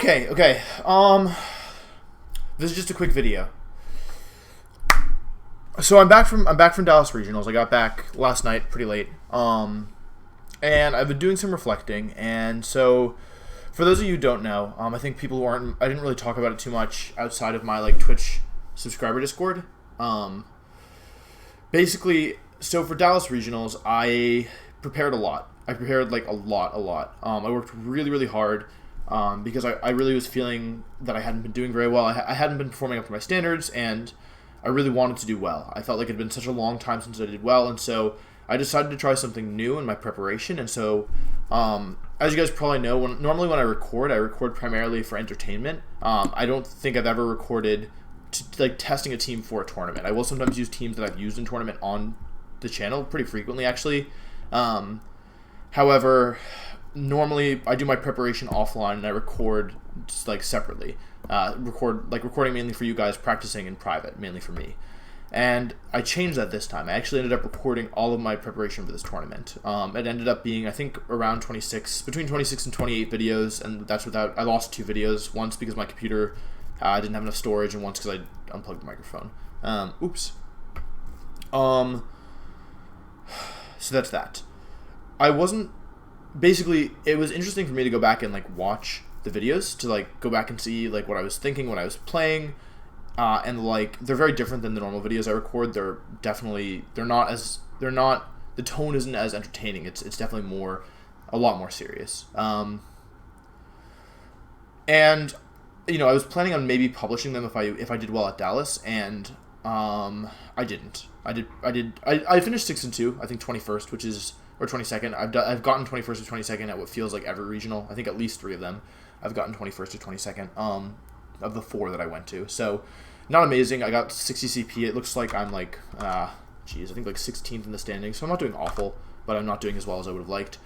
Okay. This is just a quick video. So I'm back from Dallas Regionals. I got back last night, pretty late. And I've been doing some reflecting. And so, for those of you who don't know, I think people who aren't, I didn't really talk about it too much outside of my Twitch subscriber Discord. Basically, so for Dallas Regionals, I prepared a lot. I prepared a lot. I worked really hard. Because I really was feeling that I hadn't been doing very well. I hadn't been performing up to my standards, and I really wanted to do well. I felt like it had been such a long time since I did well, and so I decided to try something new in my preparation. And so, as you guys probably know, normally when I record primarily for entertainment. I don't think I've ever recorded testing a team for a tournament. I will sometimes use teams that I've used in tournament on the channel pretty frequently, actually. However, normally I do my preparation offline and I record just separately. Recording mainly for you guys, practicing in private mainly for me. And I changed that this time. I actually ended up recording all of my preparation for this tournament. It ended up being, I think, around between 26 and 28 videos, and that's without, I lost 2 videos, once because my computer didn't have enough storage, and once because I unplugged the microphone. Oops. So that's that. Basically, it was interesting for me to go back and watch the videos, to go back and see what I was thinking when I was playing, and they're very different than the normal videos I record. The tone isn't as entertaining. It's definitely a lot more serious. And I was planning on maybe publishing them if I did well at Dallas, and I didn't. I finished 6-2, I think 21st, or 22nd. I've gotten 21st or 22nd at what feels like every regional. I think at least 3 of them I've gotten 21st or 22nd of the 4 that I went to. So not amazing. I got 60 CP. It looks like I'm I think 16th in the standings. So I'm not doing awful, but I'm not doing as well as I would have liked.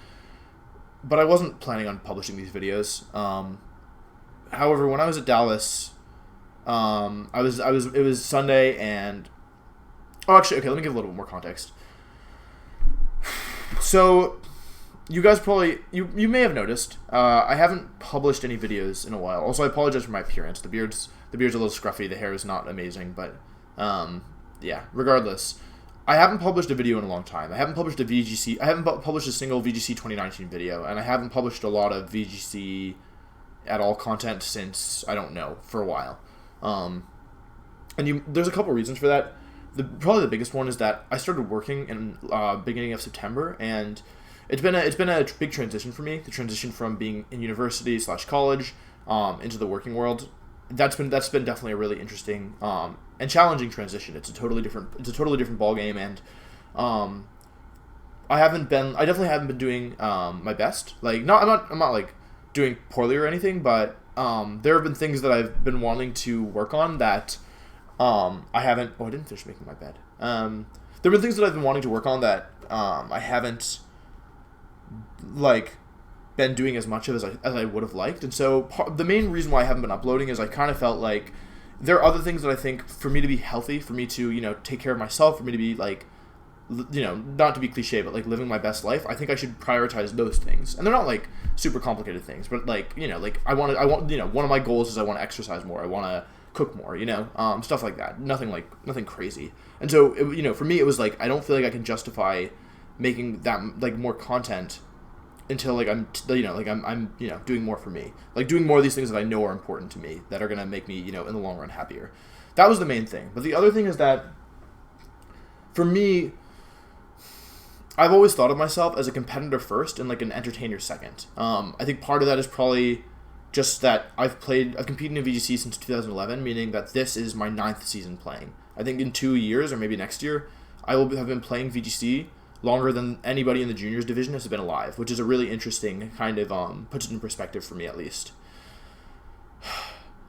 But I wasn't planning on publishing these videos. However, when I was at Dallas, it was Sunday, and let me give a little bit more context. So, you guys probably, you may have noticed, I haven't published any videos in a while. Also, I apologize for my appearance. The beard's a little scruffy, the hair is not amazing, but, yeah, regardless. I haven't published a video in a long time. I haven't published a single VGC 2019 video, and I haven't published a lot of VGC at all content since, I don't know, for a while. There's a couple reasons for that. Probably the biggest one is that I started working in beginning of September, and it's been a big transition for me. The transition from being in university / college into the working world. That's been definitely a really interesting and challenging transition. It's a totally different ball game, and I definitely haven't been doing my best. I'm not doing poorly or anything, but there have been things that I've been wanting to work on that I haven't. Oh, I didn't finish making my bed. There have been things that I've been wanting to work on that I haven't been doing as much of as I would have liked, and so the main reason why I haven't been uploading is I kind of felt like there are other things that I think for me to be healthy, for me to take care of myself, for me to be not to be cliche, but living my best life. I think I should prioritize those things, and they're not super complicated things, but I want one of my goals is I want to exercise more. I want to cook more, stuff like that. Nothing crazy. And so, for me, it was I don't feel like I can justify making that more content until I'm doing more for me, doing more of these things that I know are important to me, that are gonna make me in the long run happier. That was the main thing. But the other thing is that for me, I've always thought of myself as a competitor first and an entertainer second. I think part of that is probably just that I've competed in VGC since 2011, meaning that this is my 9th season playing. I think in 2 years, or maybe next year, I will have been playing VGC longer than anybody in the juniors division has been alive, which is a really interesting kind of, puts it in perspective for me at least.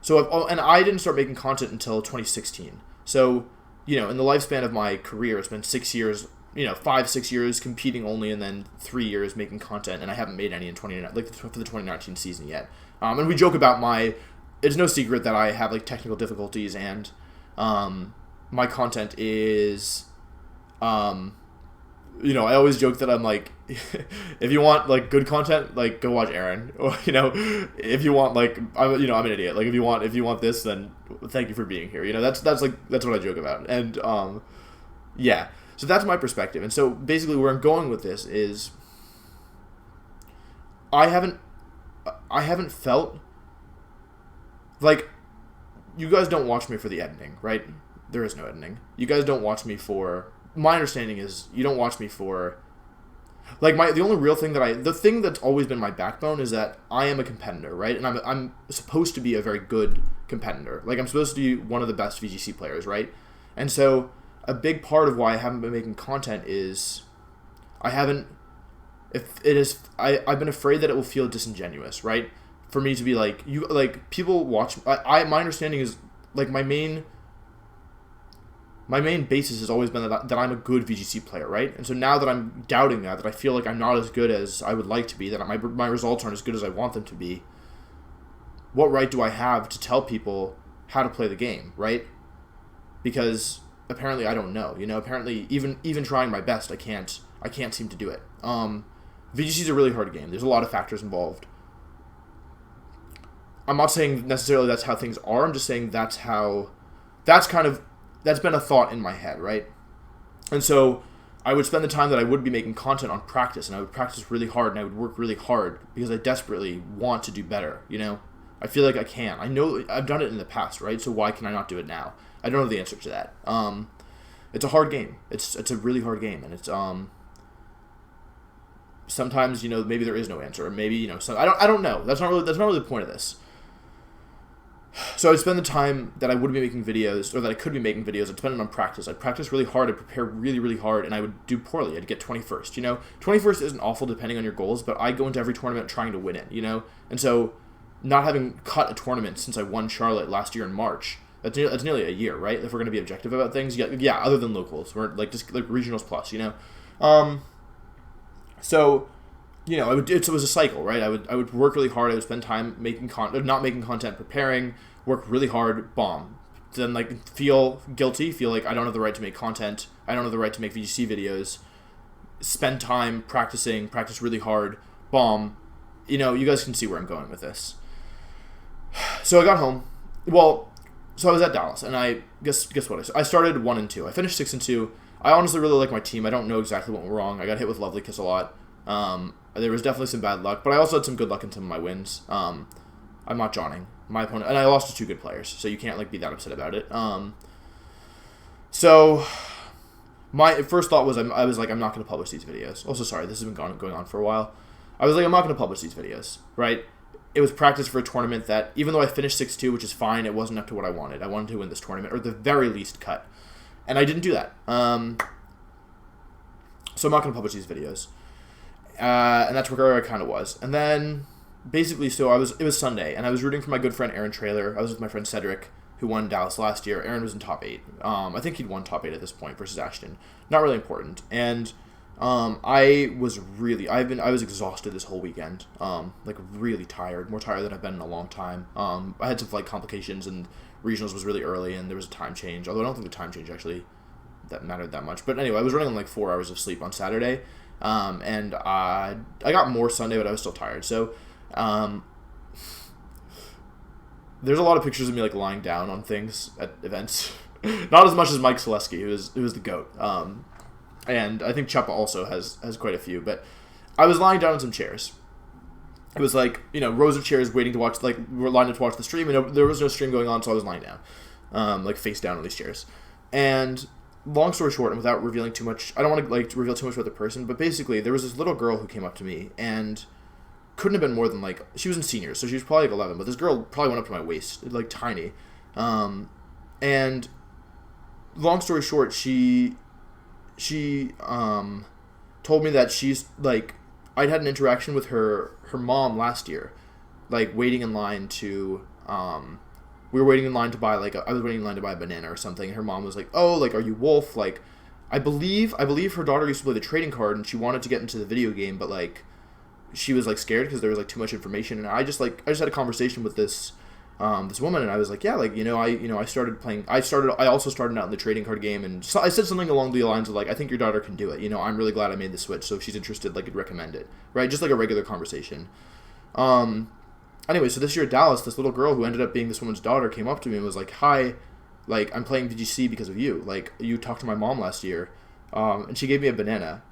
So, and I didn't start making content until 2016. So, in the lifespan of my career, it's been 6 years, 5-6 years competing only, and then 3 years making content, and I haven't made any in for the 2019 season yet. And we joke about it's no secret that I have technical difficulties, and my content is I always joke that I'm like, if you want like good content, like go watch Aaron, or if you want like, I'm an idiot. Like if you want this, then thank you for being here. That's what I joke about, and yeah. So that's my perspective, and so basically where I'm going with this is, I haven't felt like, you guys don't watch me for the editing, right? There is no editing. You guys don't watch me for. My understanding is you don't watch me for, like, the only real thing the thing that's always been my backbone is that I am a competitor, right? And I'm supposed to be a very good competitor. Like, I'm supposed to be one of the best VGC players, right? And so a big part of why I haven't been making content is I've been afraid that it will feel disingenuous, right? For me to be like, people watch, my understanding is, like, my main basis has always been that I'm a good VGC player, right? And so now that I'm doubting that I feel like I'm not as good as I would like to be, that my results aren't as good as I want them to be, what right do I have to tell people how to play the game, right? Because apparently I don't know. Apparently even trying my best, I can't seem to do it. VGC is a really hard game. There's a lot of factors involved. I'm not saying necessarily that's how things are. I'm just saying that's been a thought in my head, right? And so I would spend the time that I would be making content on practice, and I would practice really hard, and I would work really hard because I desperately want to do better, I feel like I can. I know I've done it in the past, right? So why can I not do it now? I don't know the answer to that. It's a hard game. It's a really hard game, and it's sometimes maybe there is no answer, or maybe so I don't know. That's not really the point of this. So I'd spend the time that I would be making videos, or that I could be making videos, I'd spend it on practice. I'd practice really hard, I'd prepare really, really hard, and I would do poorly. I'd get 21st, 21st isn't awful depending on your goals, but I go into every tournament trying to win it, And so, not having cut a tournament since I won Charlotte last year in March, that's nearly a year, right? If we're going to be objective about things. Yeah, other than locals. We're just like regionals plus, So, it was a cycle, right? I would work really hard. I would spend time not making content, preparing, work really hard, bomb. Then, like, feel guilty, feel like I don't have the right to make content, I don't have the right to make VGC videos, spend time practicing, practice really hard, bomb. You guys can see where I'm going with this. So I got home. So I was at Dallas, and I guess what? I started 1-2. I finished 6-2. I honestly really like my team. I don't know exactly what went wrong. I got hit with Lovely Kiss a lot. There was definitely some bad luck, but I also had some good luck in some of my wins. I'm not Johnning. My opponent, and I lost to two good players, so you can't be that upset about it. So my first thought was I was like, I'm not going to publish these videos. Also, sorry, this has been going on for a while. I was like, I'm not going to publish these videos, right? It was practice for a tournament that, even though I finished 6-2, which is fine, it wasn't up to what I wanted. I wanted to win this tournament, or at the very least cut. And I didn't do that. So I'm not going to publish these videos. And that's where I kind of was. And then, basically, it was Sunday, and I was rooting for my good friend Aaron Traylor. I was with my friend Cedric, who won Dallas last year. Aaron was in top 8. I think he'd won top 8 at this point versus Ashton. Not really important. And I was exhausted this whole weekend. Really tired. More tired than I've been in a long time. I had some flight complications, and regionals was really early, and there was a time change. Although I don't think the time change actually that mattered that much. But anyway, I was running on 4 hours of sleep on Saturday. And I got more Sunday, but I was still tired. So, there's a lot of pictures of me lying down on things at events. Not as much as Mike Selesky, who was the GOAT. And I think Chappell also has quite a few. But I was lying down on some chairs. It was rows of chairs waiting to watch, were lined up to watch the stream, and there was no stream going on, so I was lying down, face down on these chairs. And long story short, and without revealing too much, I don't want to reveal too much about the person, but basically there was this little girl who came up to me, and couldn't have been more than she was in seniors, so she was probably 11, but this girl probably went up to my waist, tiny. And long story short, she told me that she's I'd had an interaction with her mom last year, waiting in line to we were waiting in line to buy I was waiting in line to buy a banana or something, and her mom was like, "Oh, are you Wolf?" I believe her daughter used to play the trading card, and she wanted to get into the video game, but she was scared because there was too much information, and I just had a conversation with this this woman, and I was like, yeah, like, I also started out in the trading card game, and so I said something along the lines of, like, I think your daughter can do it, I'm really glad I made the switch, so if she's interested, like, I'd recommend it, right, just like a regular conversation. Anyway, so this year at Dallas, this little girl who ended up being this woman's daughter came up to me and was like, hi, like, I'm playing VGC because of you, like, you talked to my mom last year, and she gave me a banana.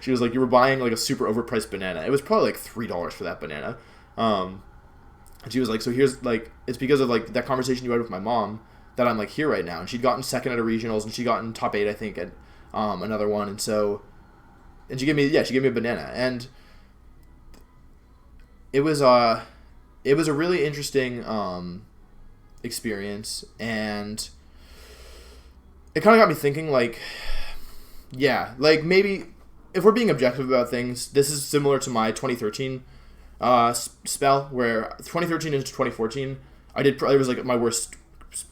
She was like, you were buying, like, a super overpriced banana. It was probably, like, $3 for that banana. And she was like, so here's, like, it's because of, like, that conversation you had with my mom that I'm, like, here right now. And she'd gotten second at a regionals, and she got in top 8, I think, at another one. And she gave me a banana. And it was a really interesting experience. And it kind of got me thinking, like, yeah, like, maybe if we're being objective about things, this is similar to my 2013 spell, where 2013 into 2014, it was like my worst,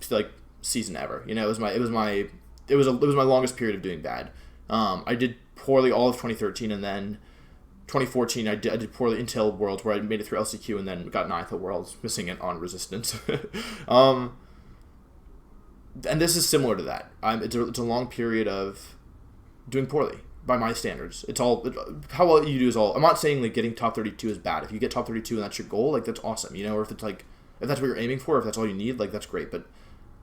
like, season ever. It was my longest period of doing bad. I did poorly all of 2013, and then 2014 I did poorly until Worlds, where I made it through LCQ and then got 9th at Worlds, missing it on Resistance. And this is similar to that. It's a long period of doing poorly by my standards. How well you do is all. I'm not saying, like, getting top 32 is bad. If you get top 32 and that's your goal, like, that's awesome, or if it's like, if that's what you're aiming for, if that's all you need, like, that's great. But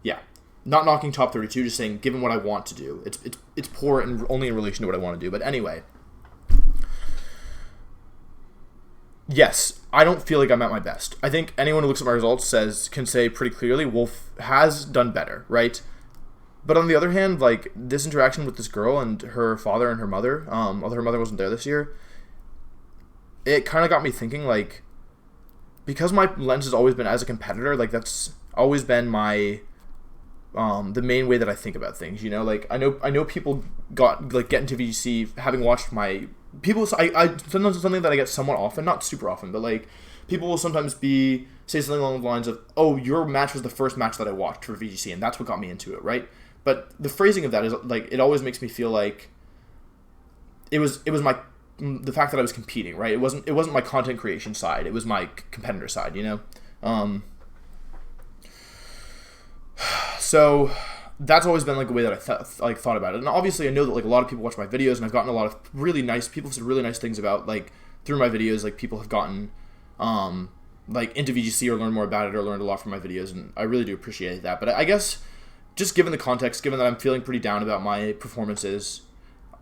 yeah, not knocking top 32, just saying, given what I want to do, it's poor and only in relation to what I want to do. But anyway, yes, I don't feel like I'm at my best. I think anyone who looks at my results can say pretty clearly Wolf has done better, right? But on the other hand, like, this interaction with this girl and her father and her mother, although her mother wasn't there this year, it kind of got me thinking, like, because my lens has always been as a competitor, like, that's always been my, the main way that I think about things, like, I know people get into VGC having watched my, sometimes something that I get somewhat often, not super often, but, like, people will sometimes say something along the lines of, oh, your match was the first match that I watched for VGC, and that's what got me into it, right? But the phrasing of that is, like, it always makes me feel like it was the fact that I was competing, right? It wasn't my content creation side. It was my competitor side, So that's always been, like, a way that I thought about it. And obviously I know that, like, a lot of people watch my videos, and I've gotten a lot of people said really nice things about, like, through my videos, like, people have gotten like, into VGC or learned more about it or learned a lot from my videos, and I really do appreciate that. But I guess, just given the context, given that I'm feeling pretty down about my performances,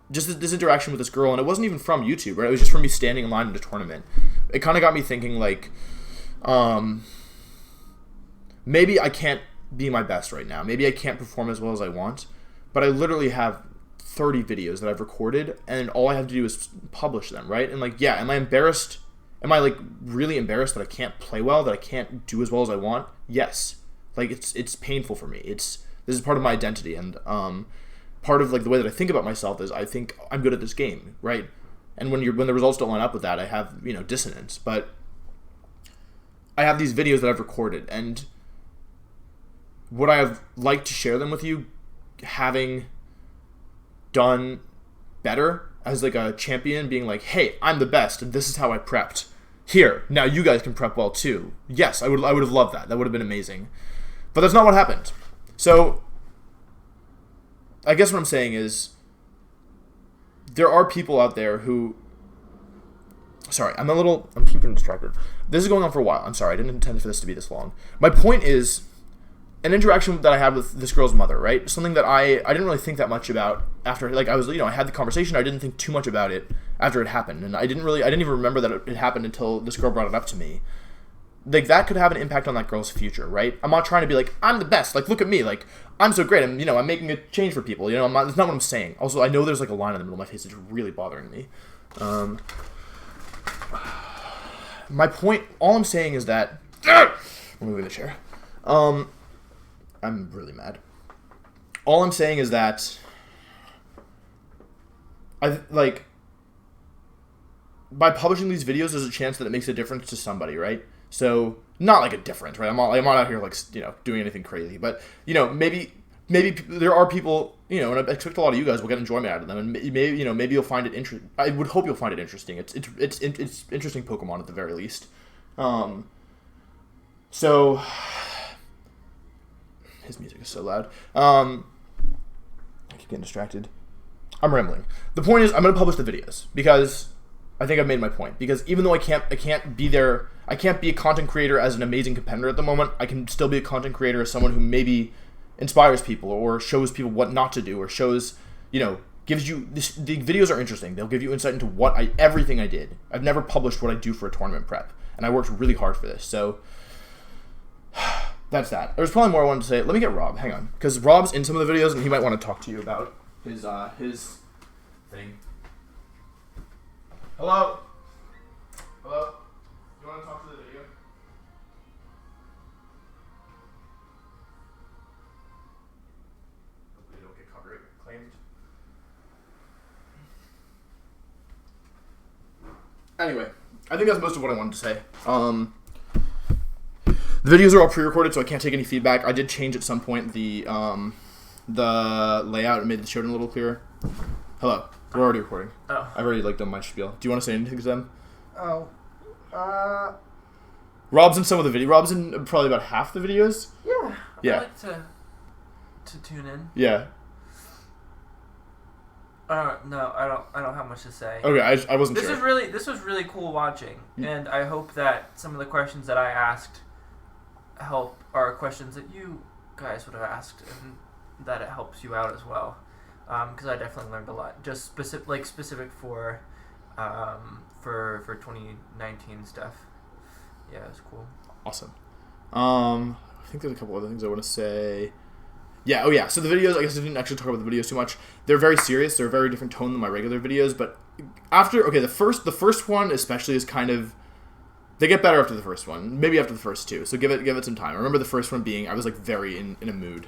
just this interaction with this girl, and it wasn't even from YouTube, right? It was just from me standing in line at a tournament. It kind of got me thinking, like, maybe I can't be my best right now. Maybe I can't perform as well as I want, but I literally have 30 videos that I've recorded, and all I have to do is publish them, right? And, like, yeah, am I embarrassed? Am I, like, really embarrassed that I can't play well, that I can't do as well as I want? Yes. Like, it's painful for me. This is part of my identity, and part of, like, the way that I think about myself is I think I'm good at this game, right? And when the results don't line up with that, I have, dissonance. But I have these videos that I've recorded, and would I have liked to share them with you, having done better as, like, a champion, being like, hey, I'm the best, and this is how I prepped. Here, now you guys can prep well too. Yes, I would have loved that. That would have been amazing. But that's not what happened. So, I guess what I'm saying is, there are people out there who... Sorry, I'm keeping distracted. This is going on for a while. I'm sorry, I didn't intend for this to be this long. My point is, an interaction that I had with this girl's mother, right? Something that I didn't really think that much about after, like, I was, I had the conversation, I didn't think too much about it after it happened, and I didn't even remember that it happened until this girl brought it up to me. Like, that could have an impact on that girl's future, right? I'm not trying to be like, I'm the best, like, look at me, like, I'm so great, I'm making a change for people, that's not what I'm saying. Also, I know there's, like, a line in the middle of my face that's really bothering me. My point, all I'm saying is that, I'm moving the chair. I'm really mad. All I'm saying is that by publishing these videos, there's a chance that it makes a difference to somebody, right? So, not like a difference, right? I'm not out here, like, doing anything crazy, but, maybe there are people, and I expect a lot of you guys will get enjoyment out of them, and maybe you'll find it interesting. I would hope you'll find it interesting. It's interesting Pokemon at the very least. So, His music is so loud. I keep getting distracted. I'm rambling. The point is, I'm going to publish the videos because I think I've made my point. Because even though I can't be there, I can't be a content creator as an amazing competitor at the moment. I can still be a content creator as someone who maybe inspires people or shows people what not to do or shows, gives you the videos are interesting. They'll give you insight into everything I did. I've never published what I do for a tournament prep, and I worked really hard for this. So that's that. There's probably more I wanted to say. Let me get Rob. Hang on, because Rob's in some of the videos, and he might want to talk to you about his thing. Hello. Hello. You want to talk to the video? Hopefully, don't get copyright claimed. Anyway, I think that's most of what I wanted to say. The videos are all pre-recorded, so I can't take any feedback. I did change at some point the layout and made the showing a little clearer. Hello. We're already recording. Oh. I've already done my spiel. Do you want to say anything to them? Oh. Rob's in some of the video. Rob's in probably about half the videos. Yeah. I like to tune in. Yeah. No, I don't have much to say. Okay, I wasn't sure. This was really cool watching, and I hope that some of the questions that I asked are questions that you guys would have asked, and that it helps you out as well. Because I definitely learned a lot, just specific for 2019 stuff. Yeah, it was cool. Awesome. I think there's a couple other things I want to say. Yeah, oh yeah, so the videos, I guess I didn't actually talk about the videos too much. They're very serious, they're a very different tone than my regular videos, but the first one especially is kind of, they get better after the first one, maybe after the first two, so give it some time. I remember the first one being, I was like very in a mood,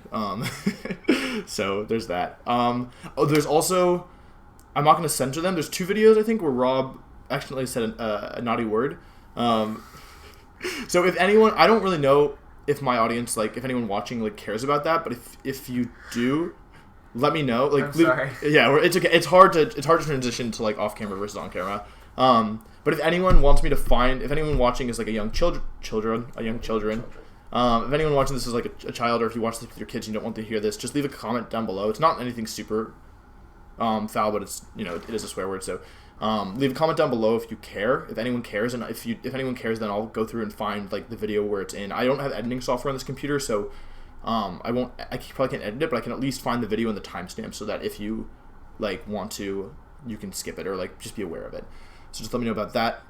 so there's that. There's also, I'm not going to censor them, there's 2 videos I think where Rob accidentally said a naughty word. So if anyone, I don't really know if my audience, if anyone watching, cares about that, but if you do, let me know. I'm sorry. Yeah, it's okay. It's hard to transition to, off camera versus on camera. But if anyone wants me to if anyone watching is, a young children, if anyone watching this is, a child, or if you watch this with your kids and you don't want to hear this, just leave a comment down below. It's not anything super foul, but it's, it is a swear word, so leave a comment down below if you care, if anyone cares, and if anyone cares, then I'll go through and find the video where it's in. I don't have editing software on this computer, so I probably can't edit it, but I can at least find the video and the timestamp so that if you want to, you can skip it or just be aware of it. So just let me know about that.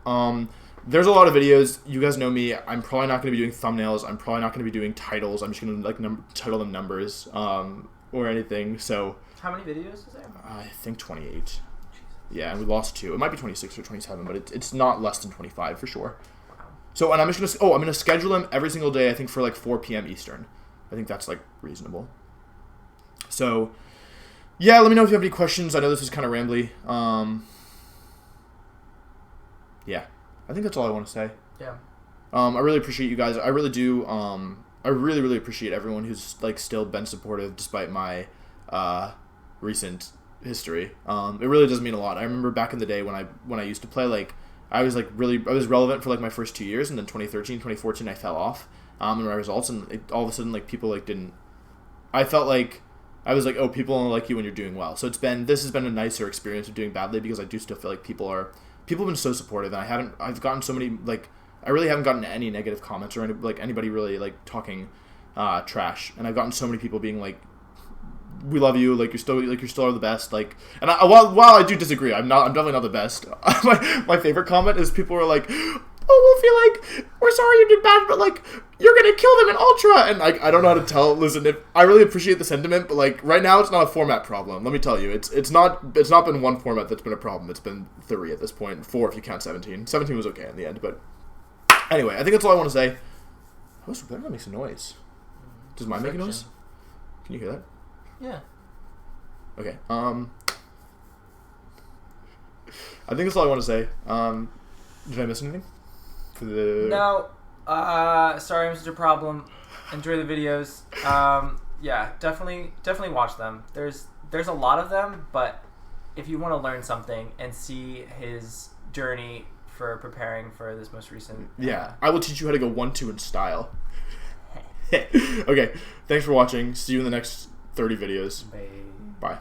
There's a lot of videos. You guys know me. I'm probably not going to be doing thumbnails. I'm probably not going to be doing titles. I'm just going to title them numbers or anything. So how many videos is there? I think 28. Yeah, and we lost 2. It might be 26 or 27, but it's not less than 25 for sure. Wow. So, and I'm going to schedule them every single day, I think, for 4 p.m. Eastern. I think that's reasonable. So, yeah, let me know if you have any questions. I know this is kind of rambly. Yeah, I think that's all I want to say. Yeah. I really appreciate you guys. I really do. I really, really appreciate everyone who's still been supportive despite my recent history. It really does mean a lot. I remember back in the day when I used to play, I was relevant for my first 2 years, and then 2013, 2014 I fell off in my results, and all of a sudden people didn't. I felt I was oh, people only like you when you're doing well. So this has been a nicer experience of doing badly, because I do still feel people have been so supportive, and I've gotten so many I really haven't gotten any negative comments or anybody really talking trash, and I've gotten so many people being we love you, you're still the best, and while I do disagree, I'm definitely not the best. my favorite comment is people are oh, Wolfie, we're sorry you did bad, but you're gonna kill them in Ultra, and I don't know how to tell. Listen, I really appreciate the sentiment, but right now it's not a format problem. Let me tell you, it's not been one format that's been a problem. It's been 3 at this point, 4 if you count 17. 17 was okay in the end, but anyway, I think that's all I want to say. Oh, so better not make some noise. Does mine make a noise? Can you hear that? Yeah. Okay. I think that's all I want to say. Did I miss anything? No. Sorry, I'm such a problem. Enjoy the videos. Yeah, definitely watch them. There's a lot of them, but if you want to learn something and see his journey for preparing for this most recent... Yeah, I will teach you how to go 1-2 in style. Okay, thanks for watching. See you in the next 30 videos. Bye. Bye.